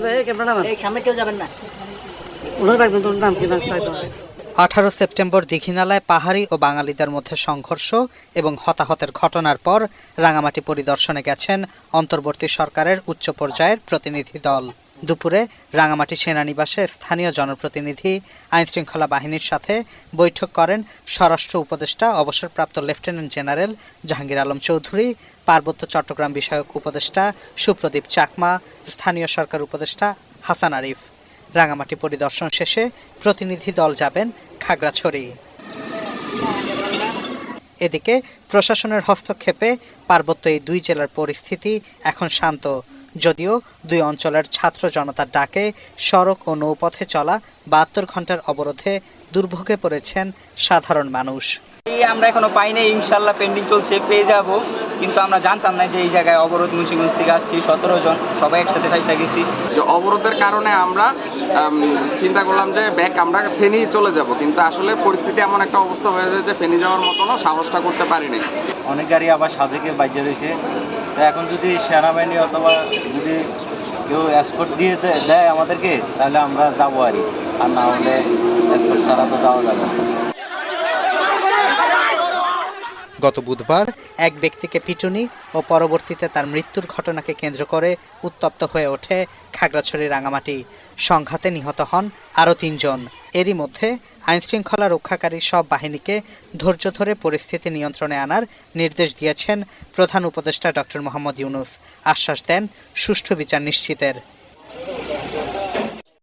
18 September দীঘিনালায় পাহাড়ি ও বাঙালিদের মধ্যে সংঘর্ষ এবং হতাহতের ঘটনার পর রাঙামাটি পরিদর্শনে গেছেন অন্তর্বর্তী সরকারের উচ্চ পর্যায়ের প্রতিনিধি দল। দুপুরে রাঙামাটি সেনানিবাসে স্থানীয় জনপ্রতিনিধি, আইনশৃঙ্খলা বাহিনীর সাথে বৈঠক করেন স্বরাষ্ট্র উপদেষ্টা অবসরপ্রাপ্ত লেফটেন্যান্ট জেনারেল জাহাঙ্গীর আলম চৌধুরী, পার্বত্য চট্টগ্রাম বিষয়ক উপদেষ্টা সুপ্রদীপ চাকমা, স্থানীয় সরকার উপদেষ্টা হাসান আরিফ। রাঙামাটি পরিদর্শন শেষে প্রতিনিধি দল যাবেন খাগড়াছড়ি। এদিকে প্রশাসনের হস্তক্ষেপে পার্বত্য এই দুই জেলার পরিস্থিতি এখন শান্ত, যদিও দুই অঞ্চলের ছাত্র জনতার ডাকে সড়ক ও নৌপথে চলা 72 ঘন্টার অবরোধে দুর্ভোগে পড়েছেন সাধারণ মানুষ। আমরা এখনো পাই নাই, ইনশাল্লাহ পেন্ডিং চলছে, পেয়ে যাব, কিন্তু আমরা জানতাম না যে এই জায়গায় অবরোধ। মুন্সিগঞ্জ থেকে আসছি 17 জন, সবাই একসাথে ফাইসা গেছি। যে অবরোধের কারণে আমরা চিন্তা করলাম যে ব্যাক আমরা ফেনী চলে যাব, কিন্তু আসলে পরিস্থিতি এমন একটা অবস্থা হয়ে যায় যে ফেনী যাওয়ার মতনও সাহসটা করতে পারিনি। অনেক গাড়ি আবার সাজেকে বাইজে রয়েছে। তো এখন যদি সেনাবাহিনী অথবা যদি কেউ এসকর্ট দিয়ে দেয় আমাদেরকে, তাহলে আমরা যাবো আর না হলে এসকর্ট ছাড়া তো যাওয়া যাবে না। গত বুধবার এক ব্যক্তিকে পিটুনি ও পরবর্তীতে তার মৃত্যুর ঘটনাকে কেন্দ্র করে উত্তপ্ত হয়ে ওঠে খাগড়াছড়ি রাঙামাটি। সংঘাতে নিহত হন আরও 3 জন। এরই মধ্যে আইনশৃঙ্খলা রক্ষাকারী সব বাহিনীকে ধৈর্য ধরে পরিস্থিতি নিয়ন্ত্রণে আনার নির্দেশ দিয়েছেন প্রধান উপদেষ্টা ডক্টর মোহাম্মদ ইউনূস। আশ্বাস দেন সুষ্ঠু বিচার নিশ্চিতের।